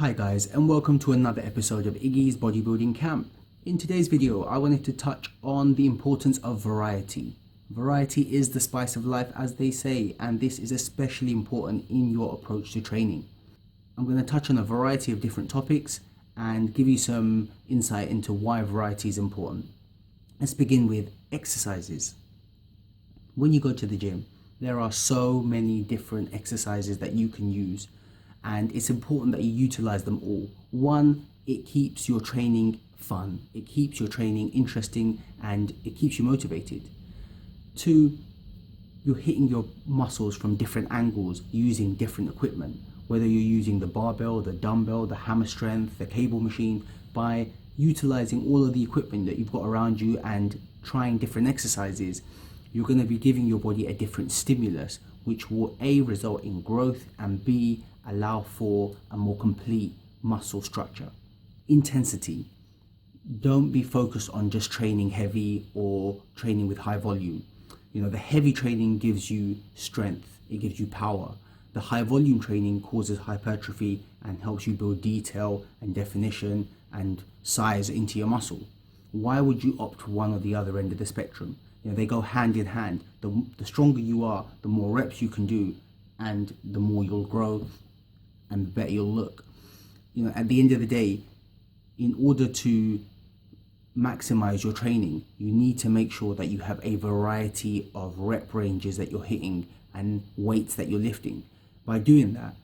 Hi guys, and welcome to another episode of Iggy's Bodybuilding Camp. In today's video, I wanted to touch on the importance of variety. Variety is the spice of life, as they say, and this is especially important in your approach to training. I'm going to touch on a variety of different topics and give you some insight into why variety is important. Let's begin with exercises. When you go to the gym, there are so many different exercises that you can use, and it's important that you utilize them all. One, it keeps your training fun, it keeps your training interesting, and it keeps you motivated. Two, you're hitting your muscles from different angles using different equipment, whether you're using the barbell, the dumbbell, the hammer strength, the cable machine. By utilizing all of the equipment that you've got around you and trying different exercises, you're going to be giving your body a different stimulus, which will A, result in growth, and B, allow for a more complete muscle structure. Intensity. Don't be focused on just training heavy or training with high volume. The heavy training gives you strength, it gives you power. The high volume training causes hypertrophy and helps you build detail and definition and size into your muscle. Why would you opt for one or the other end of the spectrum? They go hand in hand. The stronger you are, the more reps you can do, and the more you'll grow and the better you'll look. At the end of the day, in order to maximize your training, you need to make sure that you have a variety of rep ranges that you're hitting and weights that you're lifting. By doing that,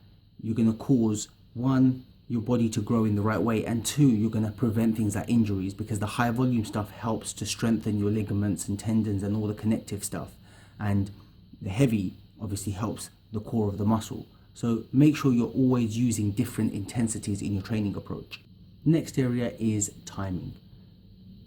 you're going to cause, one, your body to grow in the right way, and two, you're going to prevent things like injuries, because the high volume stuff helps to strengthen your ligaments and tendons and all the connective stuff, and the heavy obviously helps the core of the muscle. So make sure you're always using different intensities in your training approach. Next area is timing.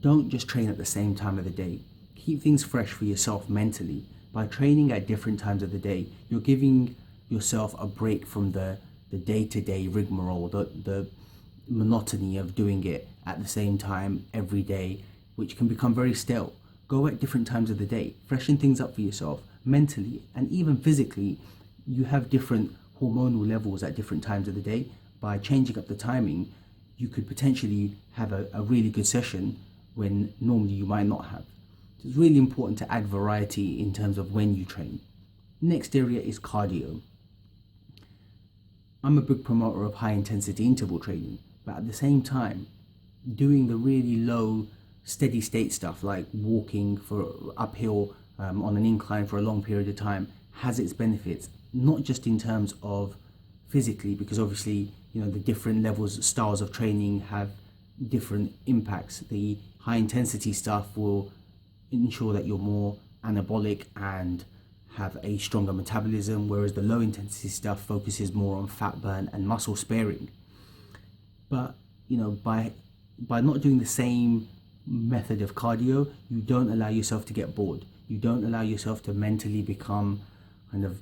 Don't just train at the same time of the day. Keep things fresh for yourself mentally. By training at different times of the day, you're giving yourself a break from the day-to-day rigmarole, the monotony of doing it at the same time every day, which can become very stale. Go at different times of the day, freshen things up for yourself mentally and even physically. You have different hormonal levels at different times of the day. By changing up the timing, you could potentially have a really good session when normally you might not have. So it's really important to add variety in terms of when you train. Next area is cardio. I'm a big promoter of high intensity interval training, but at the same time, doing the really low steady state stuff like walking for uphill on an incline for a long period of time has its benefits, not just in terms of physically, because obviously the different levels, styles of training have different impacts. The high intensity stuff will ensure that you're more anabolic and have a stronger metabolism, whereas the low intensity stuff focuses more on fat burn and muscle sparing. But by not doing the same method of cardio, you don't allow yourself to get bored. You don't allow yourself to mentally become kind of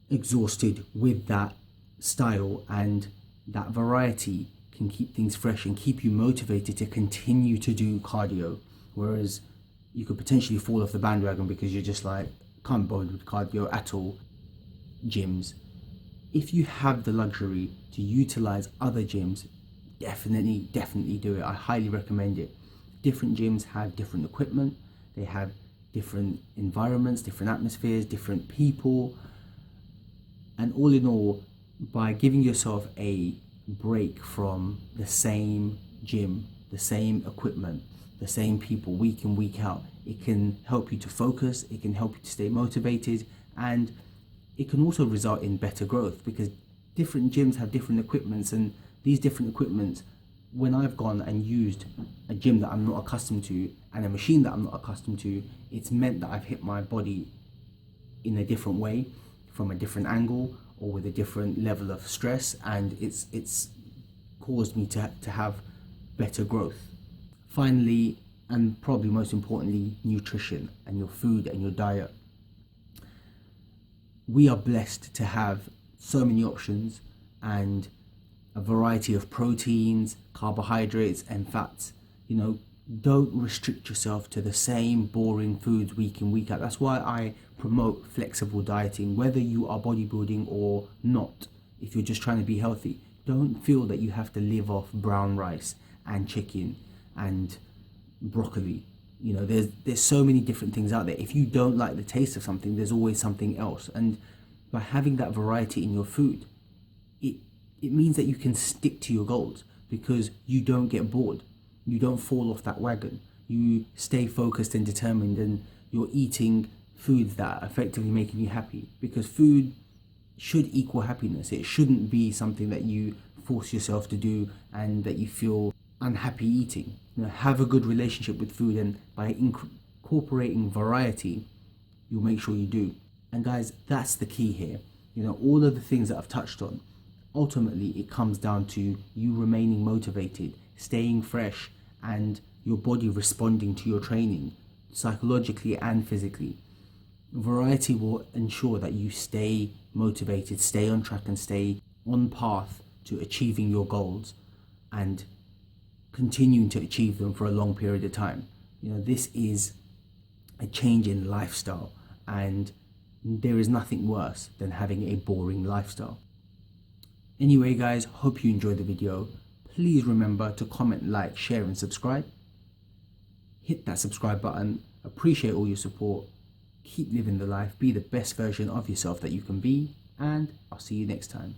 exhausted with that style, and that variety can keep things fresh and keep you motivated to continue to do cardio. Whereas you could potentially fall off the bandwagon because you're just like, can't bother with cardio at all. Gyms. If you have the luxury to utilize other gyms, definitely do it. I highly recommend it. Different gyms have different equipment, they have different environments, different atmospheres, different people, and all in all, by giving yourself a break from the same gym, the same equipment, the same people week in, week out, it can help you to focus, it can help you to stay motivated, and it can also result in better growth, because different gyms have different equipments, and these different equipments, when I've gone and used a gym that I'm not accustomed to and a machine that I'm not accustomed to, it's meant that I've hit my body in a different way, from a different angle, or with a different level of stress, and it's caused me to have better growth. Finally, and probably most importantly, nutrition and your food and your diet. We are blessed to have so many options and a variety of proteins, carbohydrates and fats. Don't restrict yourself to the same boring foods week in, week out. That's why I promote flexible dieting, whether you are bodybuilding or not. If you're just trying to be healthy, Don't feel that you have to live off brown rice and chicken and broccoli. You know, there's so many different things out there. If you don't like the taste of something, there's always something else. And by having that variety in your food, it means that you can stick to your goals because you don't get bored. You don't fall off that wagon. You stay focused and determined, and you're eating foods that are effectively making you happy, because food should equal happiness. It shouldn't be something that you force yourself to do and that you feel unhappy eating. You know, have a good relationship with food, and by incorporating variety, you'll make sure you do. And guys, that's the key here. You know, all of the things that I've touched on, ultimately it comes down to you remaining motivated, staying fresh, and your body responding to your training psychologically and physically. Variety will ensure that you stay motivated, stay on track, and stay on path to achieving your goals and continuing to achieve them for a long period of time. You know, this is a change in lifestyle, and there is nothing worse than having a boring lifestyle. Anyway guys, hope you enjoyed the video. Please remember to comment, like, share and subscribe. Hit that subscribe button. Appreciate all your support. Keep living the life. Be the best version of yourself that you can be. And I'll see you next time.